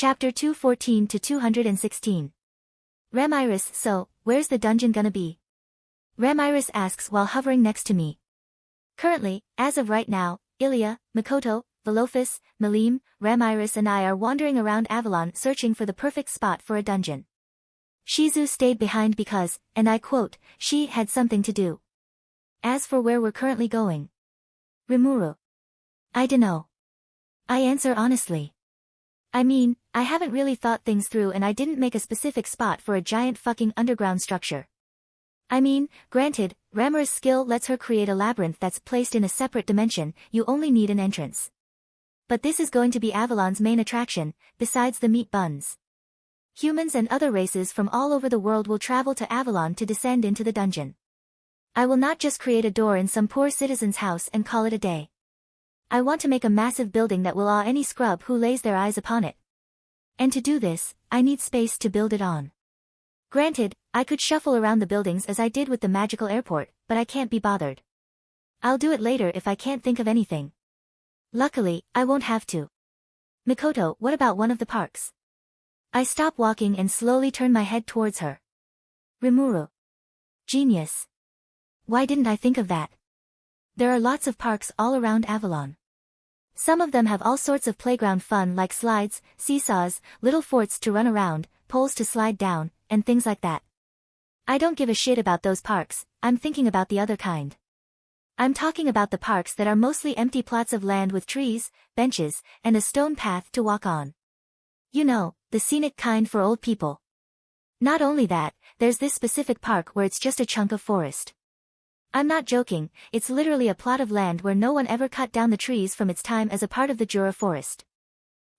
Chapter 214 to 216. Ramiris, so, where's the dungeon gonna be? Ramiris asks while hovering next to me. Currently, as of right now, Ilya, Mikoto, Volofus, Malim, Ramiris and I are wandering around Avalon searching for the perfect spot for a dungeon. Shizu stayed behind because, and I quote, she had something to do. As for where we're currently going. Rimuru. I dunno. I answer honestly. I mean, I haven't really thought things through and I didn't make a specific spot for a giant fucking underground structure. I mean, granted, Ramiris' skill lets her create a labyrinth that's placed in a separate dimension, you only need an entrance. But this is going to be Avalon's main attraction, besides the meat buns. Humans and other races from all over the world will travel to Avalon to descend into the dungeon. I will not just create a door in some poor citizen's house and call it a day. I want to make a massive building that will awe any scrub who lays their eyes upon it. And to do this, I need space to build it on. Granted, I could shuffle around the buildings as I did with the magical airport, but I can't be bothered. I'll do it later if I can't think of anything. Luckily, I won't have to. Mikoto, what about one of the parks? I stop walking and slowly turn my head towards her. Rimuru. Genius. Why didn't I think of that? There are lots of parks all around Avalon. Some of them have all sorts of playground fun like slides, seesaws, little forts to run around, poles to slide down, and things like that. I don't give a shit about those parks, I'm thinking about the other kind. I'm talking about the parks that are mostly empty plots of land with trees, benches, and a stone path to walk on. You know, the scenic kind for old people. Not only that, there's this specific park where it's just a chunk of forest. I'm not joking, it's literally a plot of land where no one ever cut down the trees from its time as a part of the Jura forest.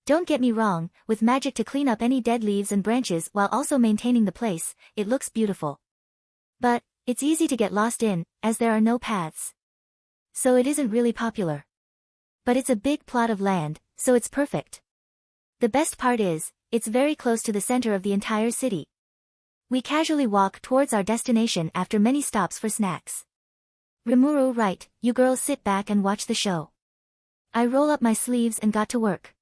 Don't get me wrong, with magic to clean up any dead leaves and branches while also maintaining the place, it looks beautiful. But, it's easy to get lost in, as there are no paths. So it isn't really popular. But it's a big plot of land, so it's perfect. The best part is, it's very close to the center of the entire city. We casually walk towards our destination after many stops for snacks. Rimuru, right, you girls sit back and watch the show. I roll up my sleeves and got to work.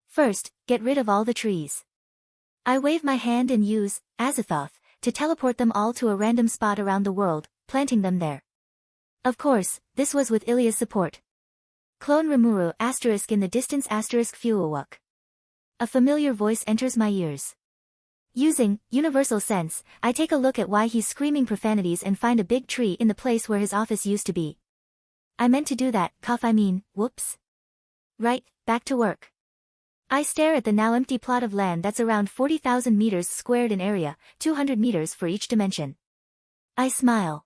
First, get rid of all the trees. I wave my hand and use Azathoth to teleport them all to a random spot around the world, planting them there. Of course, this was with Ilya's support. Clone Rimuru * in the distance * Fuuwak. A familiar voice enters my ears. Using universal sense, I take a look at why he's screaming profanities and find a big tree in the place where his office used to be. I meant to do that, whoops. Right, back to work. I stare at the now empty plot of land that's around 40,000 meters squared in area, 200 meters for each dimension. I smile.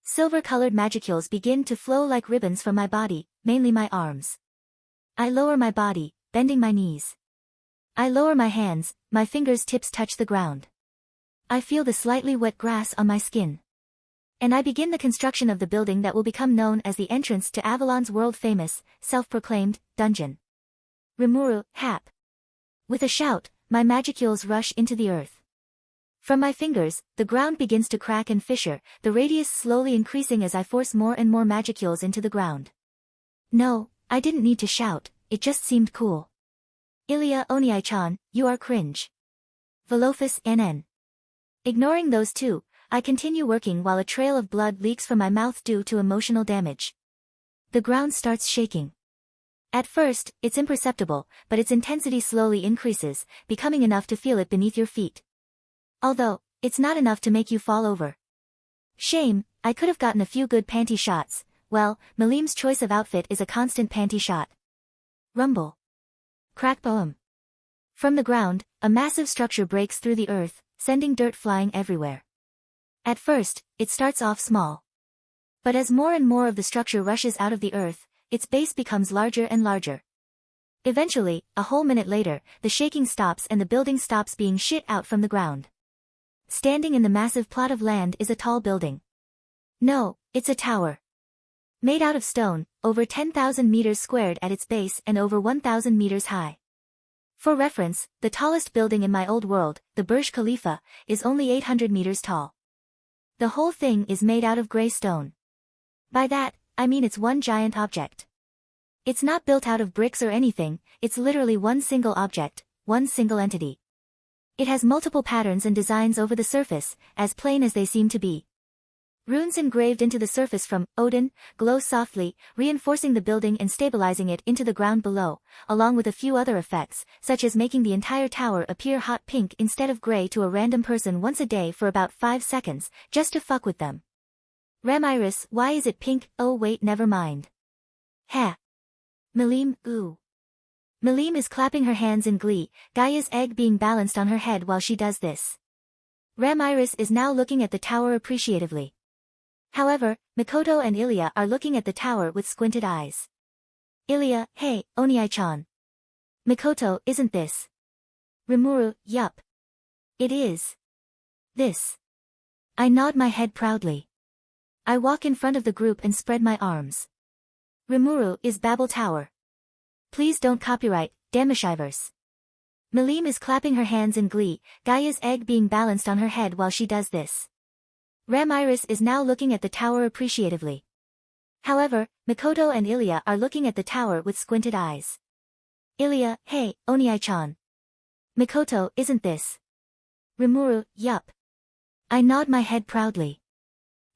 Silver-colored magicules begin to flow like ribbons from my body, mainly my arms. I lower my body, bending my knees. I lower my hands, my finger's tips touch the ground. I feel the slightly wet grass on my skin. And I begin the construction of the building that will become known as the entrance to Avalon's world-famous, self-proclaimed, dungeon. Rimuru, hap. With a shout, my magicules rush into the earth. From my fingers, the ground begins to crack and fissure, the radius slowly increasing as I force more and more magicules into the ground. No, I didn't need to shout, it just seemed cool. Ilya Oniai-chan, you are cringe. Volofus NN. Ignoring those two, I continue working while a trail of blood leaks from my mouth due to emotional damage. The ground starts shaking. At first, it's imperceptible, but its intensity slowly increases, becoming enough to feel it beneath your feet. Although, it's not enough to make you fall over. Shame, I could have gotten a few good panty shots. Well, Malim's choice of outfit is a constant panty shot. Rumble. Crack boom. From the ground, a massive structure breaks through the earth, sending dirt flying everywhere. At first, it starts off small. But as more and more of the structure rushes out of the earth, its base becomes larger and larger. Eventually, a whole minute later, the shaking stops and the building stops being shit out from the ground. Standing in the massive plot of land is a tall building. No, it's a tower. Made out of stone, over 10,000 meters squared at its base and over 1,000 meters high. For reference, the tallest building in my old world, the Burj Khalifa, is only 800 meters tall. The whole thing is made out of gray stone. By that, I mean it's one giant object. It's not built out of bricks or anything, it's literally one single object, one single entity. It has multiple patterns and designs over the surface, as plain as they seem to be. Runes engraved into the surface from Odin glow softly, reinforcing the building and stabilizing it into the ground below, along with a few other effects, such as making the entire tower appear hot pink instead of gray to a random person once a day for about 5 seconds, just to fuck with them. Ramiris, why is it pink? Oh wait, never mind. Heh. Malim, ooh. Malim is clapping her hands in glee, Gaia's egg being balanced on her head while she does this. Ramiris is now looking at the tower appreciatively. However, Mikoto and Ilya are looking at the tower with squinted eyes. Ilya, hey, Oniai-chan. Mikoto, isn't this? Rimuru, yup. It is. This. I nod my head proudly. I walk in front of the group and spread my arms. Rimuru is Babel Tower. Please don't copyright, Damashivers. Malim is clapping her hands in glee, Gaia's egg being balanced on her head while she does this. Ramiris is now looking at the tower appreciatively. However, Mikoto and Ilya are looking at the tower with squinted eyes. Ilya, hey, Oniai-chan. Mikoto, isn't this? Rimuru, yup. I nod my head proudly.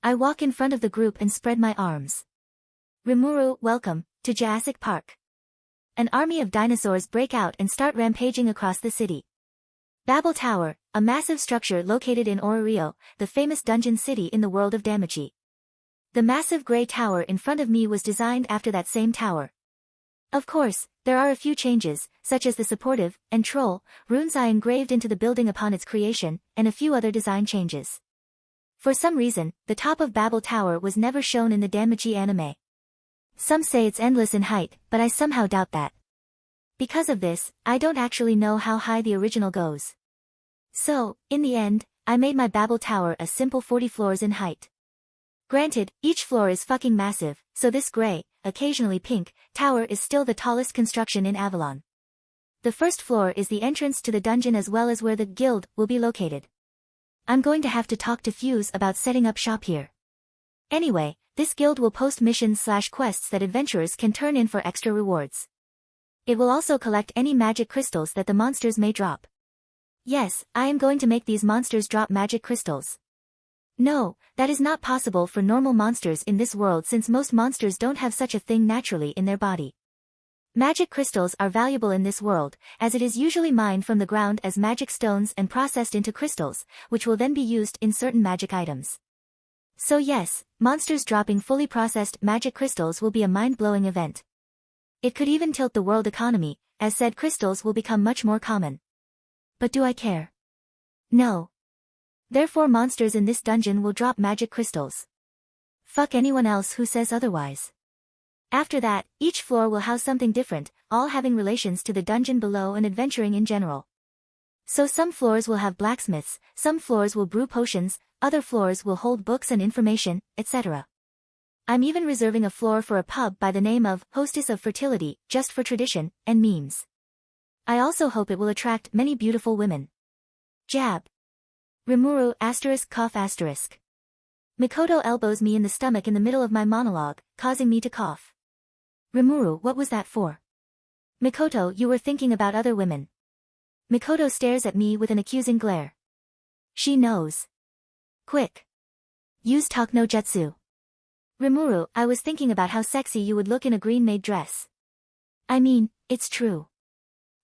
I walk in front of the group and spread my arms. Rimuru, welcome, to Jurassic Park. An army of dinosaurs break out and start rampaging across the city. Babel Tower, a massive structure located in Ororio, the famous dungeon city in the world of Damachi. The massive gray tower in front of me was designed after that same tower. Of course, there are a few changes, such as the supportive and troll runes I engraved into the building upon its creation, and a few other design changes. For some reason, the top of Babel Tower was never shown in the Damachi anime. Some say it's endless in height, but I somehow doubt that. Because of this, I don't actually know how high the original goes. So, in the end, I made my Babel Tower a simple 40 floors in height. Granted, each floor is fucking massive, so this gray, occasionally pink, tower is still the tallest construction in Avalon. The first floor is the entrance to the dungeon as well as where the guild will be located. I'm going to have to talk to Fuse about setting up shop here. Anyway, this guild will post missions/quests that adventurers can turn in for extra rewards. It will also collect any magic crystals that the monsters may drop. Yes, I am going to make these monsters drop magic crystals. No, that is not possible for normal monsters in this world since most monsters don't have such a thing naturally in their body. Magic crystals are valuable in this world, as it is usually mined from the ground as magic stones and processed into crystals, which will then be used in certain magic items. So yes, monsters dropping fully processed magic crystals will be a mind-blowing event. It could even tilt the world economy, as said crystals will become much more common. But do I care? No. Therefore monsters in this dungeon will drop magic crystals. Fuck anyone else who says otherwise. After that, each floor will house something different, all having relations to the dungeon below and adventuring in general. So some floors will have blacksmiths, some floors will brew potions, other floors will hold books and information, etc. I'm even reserving a floor for a pub by the name of Hostess of Fertility, just for tradition and memes. I also hope it will attract many beautiful women. Jab. Rimuru *cough*. Mikoto elbows me in the stomach in the middle of my monologue, causing me to cough. Rimuru, what was that for? Mikoto, you were thinking about other women. Mikoto stares at me with an accusing glare. She knows. Quick. Use talk no jutsu. Rimuru, I was thinking about how sexy you would look in a green maid dress. I mean, it's true.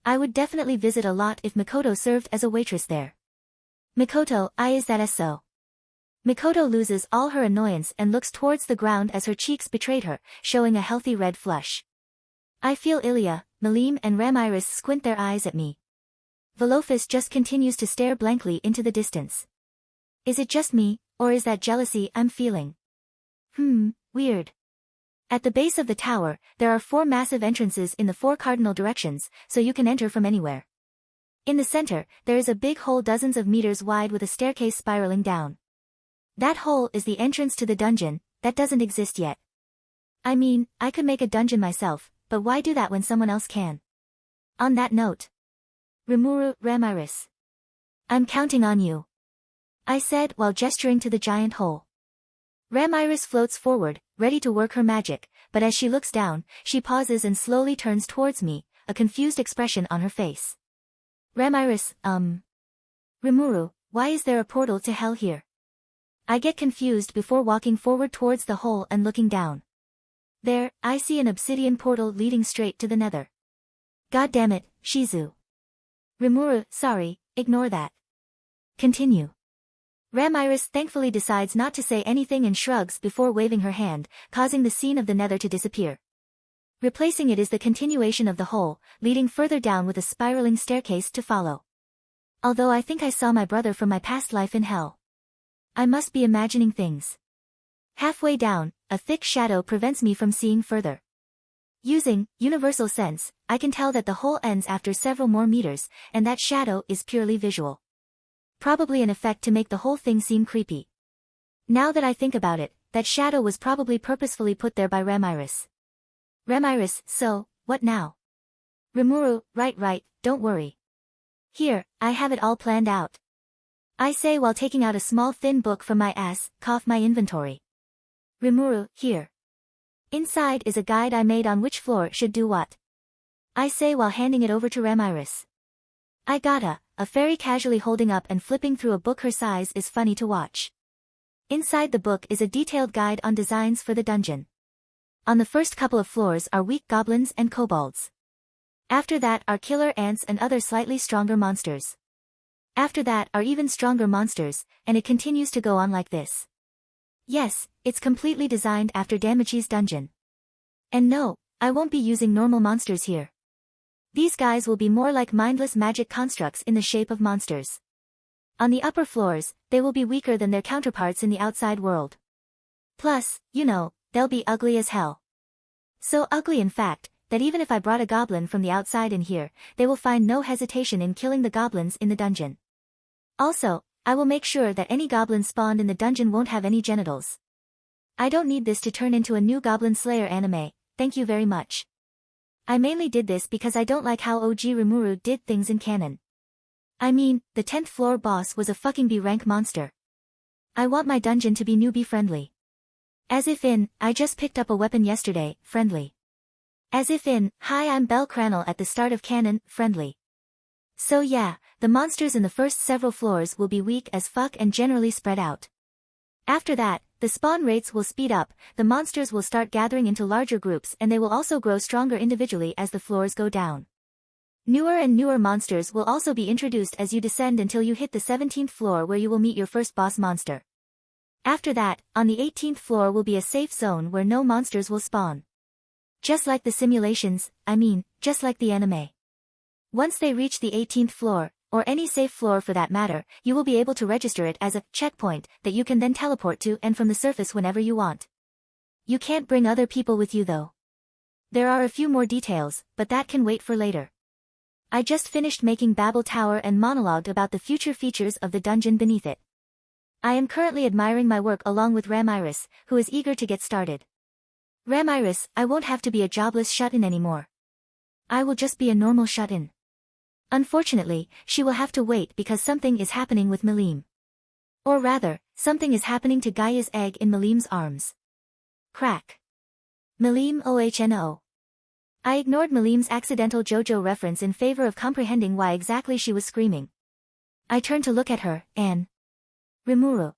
I would definitely visit a lot if Mikoto served as a waitress there. Mikoto, is that so? Mikoto loses all her annoyance and looks towards the ground as her cheeks betrayed her, showing a healthy red flush. I feel Ilya, Malim and Ramiris squint their eyes at me. Volofus just continues to stare blankly into the distance. Is it just me, or is that jealousy I'm feeling? Weird. At the base of the tower, there are 4 massive entrances in the 4 cardinal directions, so you can enter from anywhere. In the center, there is a big hole dozens of meters wide with a staircase spiraling down. That hole is the entrance to the dungeon, that doesn't exist yet. I mean, I could make a dungeon myself, but why do that when someone else can? On that note. Rimuru, Ramiris. I'm counting on you. I said while gesturing to the giant hole. Ramiris floats forward, ready to work her magic, but as she looks down, she pauses and slowly turns towards me, a confused expression on her face. Ramiris, Rimuru, why is there a portal to hell here? I get confused before walking forward towards the hole and looking down. There, I see an obsidian portal leading straight to the nether. God damn it, Shizu. Rimuru, sorry, ignore that. Continue. Ramiris thankfully decides not to say anything and shrugs before waving her hand, causing the scene of the nether to disappear. Replacing it is the continuation of the hole, leading further down with a spiraling staircase to follow. Although I think I saw my brother from my past life in hell. I must be imagining things. Halfway down, a thick shadow prevents me from seeing further. Using universal sense, I can tell that the hole ends after several more meters, and that shadow is purely visual. Probably an effect to make the whole thing seem creepy. Now that I think about it, that shadow was probably purposefully put there by Ramiris. Ramiris, so, what now? Rimuru, right, don't worry. Here, I have it all planned out. I say while taking out a small thin book from my ass, cough my inventory. Rimuru, here. Inside is a guide I made on which floor should do what. I say while handing it over to Ramiris. I gotta, a fairy casually holding up and flipping through a book her size is funny to watch. Inside the book is a detailed guide on designs for the dungeon. On the first couple of floors are weak goblins and kobolds. After that are killer ants and other slightly stronger monsters. After that are even stronger monsters, and it continues to go on like this. Yes, it's completely designed after Damachi's dungeon. And no, I won't be using normal monsters here. These guys will be more like mindless magic constructs in the shape of monsters. On the upper floors, they will be weaker than their counterparts in the outside world. Plus, you know, they'll be ugly as hell. So ugly in fact, that even if I brought a goblin from the outside in here, they will find no hesitation in killing the goblins in the dungeon. Also, I will make sure that any goblin spawned in the dungeon won't have any genitals. I don't need this to turn into a new Goblin Slayer anime, thank you very much. I mainly did this because I don't like how OG Rimuru did things in canon. I mean, the 10th floor boss was a fucking B-rank monster. I want my dungeon to be newbie friendly. As if in, I just picked up a weapon yesterday, friendly. As if in, hi I'm Belle Cranel at the start of canon, friendly. So yeah, the monsters in the first several floors will be weak as fuck and generally spread out. After that, the spawn rates will speed up, the monsters will start gathering into larger groups and they will also grow stronger individually as the floors go down. Newer and newer monsters will also be introduced as you descend until you hit the 17th floor where you will meet your first boss monster. After that, on the 18th floor will be a safe zone where no monsters will spawn. Just like the simulations, just like the anime. Once they reach the 18th floor, or any safe floor for that matter, you will be able to register it as a checkpoint that you can then teleport to and from the surface whenever you want. You can't bring other people with you though. There are a few more details, but that can wait for later. I just finished making Babel Tower and monologued about the future features of the dungeon beneath it. I am currently admiring my work along with Ramiris, who is eager to get started. Ramiris, I won't have to be a jobless shut-in anymore. I will just be a normal shut-in. Unfortunately, she will have to wait because something is happening with Milim. Or rather, something is happening to Gaia's egg in Milim's arms. Crack. Milim OHNO. I ignored Milim's accidental JoJo reference in favor of comprehending why exactly she was screaming. I turned to look at her, and... Rimuru.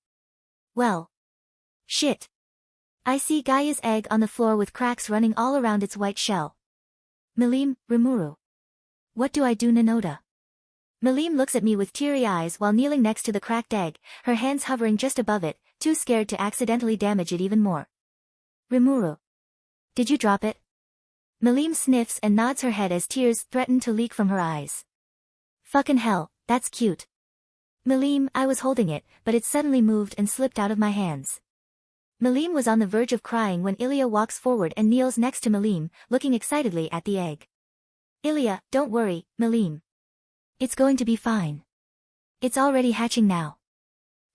Well. Shit. I see Gaia's egg on the floor with cracks running all around its white shell. Milim, Rimuru. What do I do, Nanoda? Milim looks at me with teary eyes while kneeling next to the cracked egg, her hands hovering just above it, too scared to accidentally damage it even more. Rimuru. Did you drop it? Milim sniffs and nods her head as tears threaten to leak from her eyes. Fucking hell, that's cute. Milim, I was holding it, but it suddenly moved and slipped out of my hands. Milim was on the verge of crying when Ilya walks forward and kneels next to Milim, looking excitedly at the egg. Ilya, don't worry, Milim. It's going to be fine. It's already hatching now.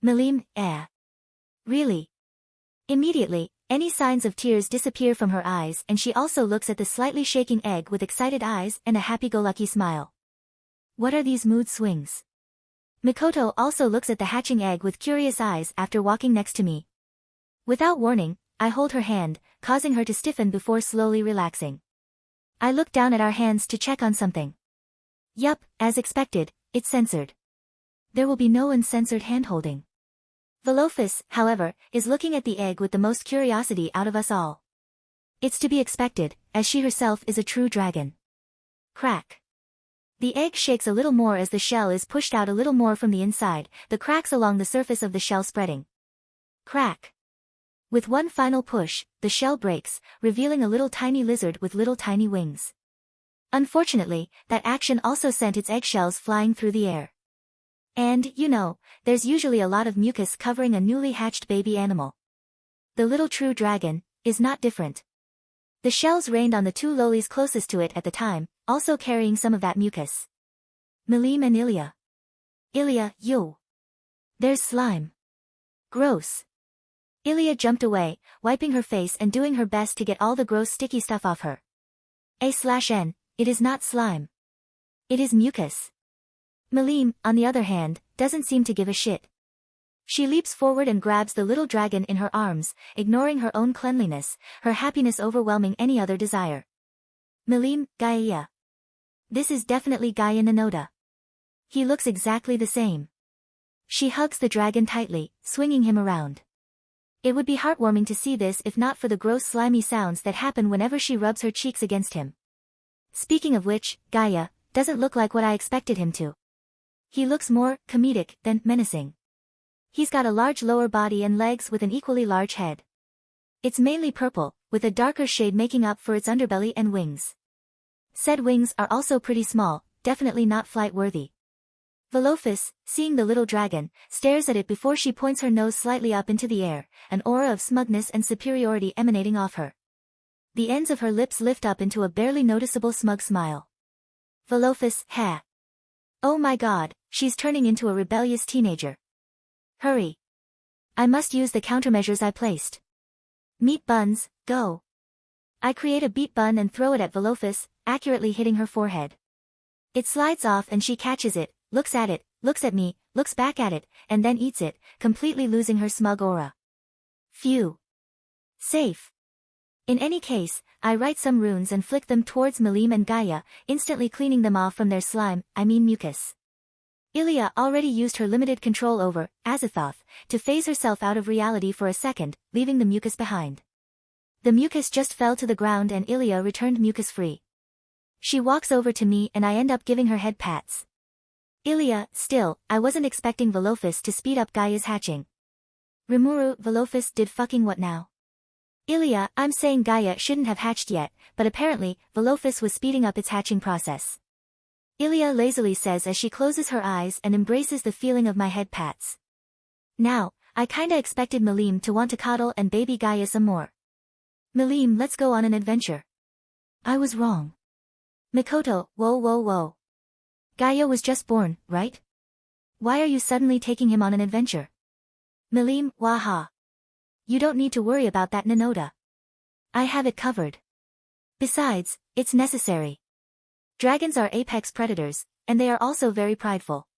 Milim, Really? Immediately, any signs of tears disappear from her eyes and she also looks at the slightly shaking egg with excited eyes and a happy-go-lucky smile. What are these mood swings? Mikoto also looks at the hatching egg with curious eyes after walking next to me. Without warning, I hold her hand, causing her to stiffen before slowly relaxing. I look down at our hands to check on something. Yup, as expected, it's censored. There will be no uncensored handholding. Velophus, however, is looking at the egg with the most curiosity out of us all. It's to be expected, as she herself is a true dragon. Crack. The egg shakes a little more as the shell is pushed out a little more from the inside, the cracks along the surface of the shell spreading. Crack. With one final push, the shell breaks, revealing a little tiny lizard with little tiny wings. Unfortunately, that action also sent its eggshells flying through the air. And, you know, there's usually a lot of mucus covering a newly hatched baby animal. The little true dragon is not different. The shells rained on the two lolies closest to it at the time, also carrying some of that mucus. Milim and Ilya. Ilya, yo. There's slime. Gross. Ilya jumped away, wiping her face and doing her best to get all the gross sticky stuff off her. A/N, it is not slime. It is mucus. Milim, on the other hand, doesn't seem to give a shit. She leaps forward and grabs the little dragon in her arms, ignoring her own cleanliness, her happiness overwhelming any other desire. Milim, Gaia. This is definitely Gaia Nanoda. He looks exactly the same. She hugs the dragon tightly, swinging him around. It would be heartwarming to see this if not for the gross slimy sounds that happen whenever she rubs her cheeks against him. Speaking of which, Gaia doesn't look like what I expected him to. He looks more comedic than menacing. He's got a large lower body and legs with an equally large head. It's mainly purple, with a darker shade making up for its underbelly and wings. Said wings are also pretty small, definitely not flight-worthy. Velophus, seeing the little dragon, stares at it before she points her nose slightly up into the air, an aura of smugness and superiority emanating off her. The ends of her lips lift up into a barely noticeable smug smile. Velophus, ha. Oh my god, she's turning into a rebellious teenager. Hurry. I must use the countermeasures I placed. Meat buns, go. I create a beet bun and throw it at Velophus, accurately hitting her forehead. It slides off and she catches it, looks at it, looks at me, looks back at it, and then eats it, completely losing her smug aura. Phew. Safe. In any case, I write some runes and flick them towards Milim and Gaia, instantly cleaning them off from their slime, mucus. Ilya already used her limited control over Azathoth to phase herself out of reality for a second, leaving the mucus behind. The mucus just fell to the ground and Ilya returned mucus-free. She walks over to me and I end up giving her head pats. Ilya, still, I wasn't expecting Velophus to speed up Gaia's hatching. Rimuru, Velophus did fucking what now? Ilya, I'm saying Gaia shouldn't have hatched yet, but apparently, Velophus was speeding up its hatching process. Ilya lazily says as she closes her eyes and embraces the feeling of my head pats. Now, I kinda expected Milim to want to cuddle and baby Gaia some more. Milim, let's go on an adventure. I was wrong. Mikoto, whoa. Gaia was just born, right? Why are you suddenly taking him on an adventure? Milim, waha. You don't need to worry about that Nanoda. I have it covered. Besides, it's necessary. Dragons are apex predators, and they are also very prideful.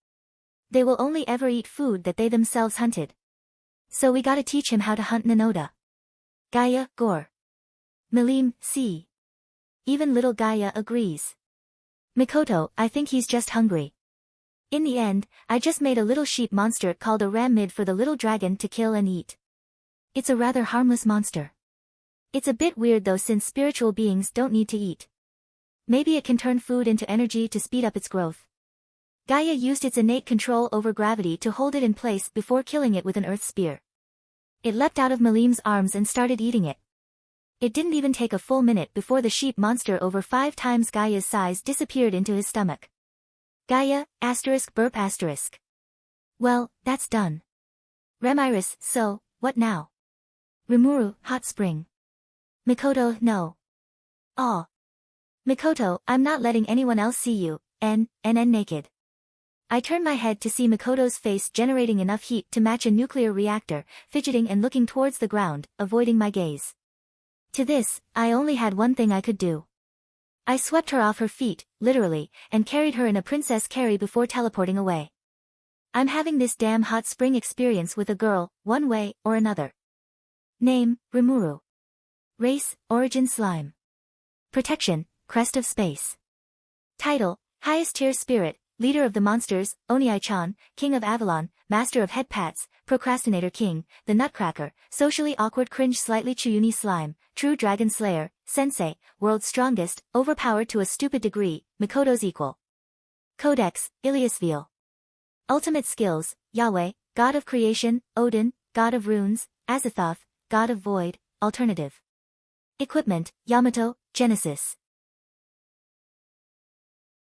They will only ever eat food that they themselves hunted. So we gotta teach him how to hunt Nanoda. Gaia, gore. Milim, see. Even little Gaia agrees. Mikoto, I think he's just hungry. In the end, I just made a little sheep monster called a ram mid for the little dragon to kill and eat. It's a rather harmless monster. It's a bit weird though since spiritual beings don't need to eat. Maybe it can turn food into energy to speed up its growth. Gaia used its innate control over gravity to hold it in place before killing it with an earth spear. It leapt out of Milim's arms and started eating it. It didn't even take a full minute before the sheep monster over 5 times Gaia's size disappeared into his stomach. Gaia, burp. Well, that's done. Remiris, so, what now? Rimuru, hot spring. Mikoto, no. Aw. Mikoto, I'm not letting anyone else see you, and naked. I turn my head to see Mikoto's face generating enough heat to match a nuclear reactor, fidgeting and looking towards the ground, avoiding my gaze. To this, I only had one thing I could do. I swept her off her feet, literally, and carried her in a princess carry before teleporting away. I'm having this damn hot spring experience with a girl, one way or another. Name, Rimuru. Race, origin slime. Protection, crest of space. Title, Highest tier spirit, leader of the monsters, Oniai-chan, king of Avalon, master of head pats, procrastinator king, the nutcracker, socially awkward cringe slightly Chuyuni slime, true dragon slayer, sensei, world's strongest, overpowered to a stupid degree, Mikoto's equal. Codex, Iliasville. Ultimate skills, Yahweh, god of creation, Odin, god of runes, Azathoth, god of void, alternative. Equipment, Yamato, Genesis.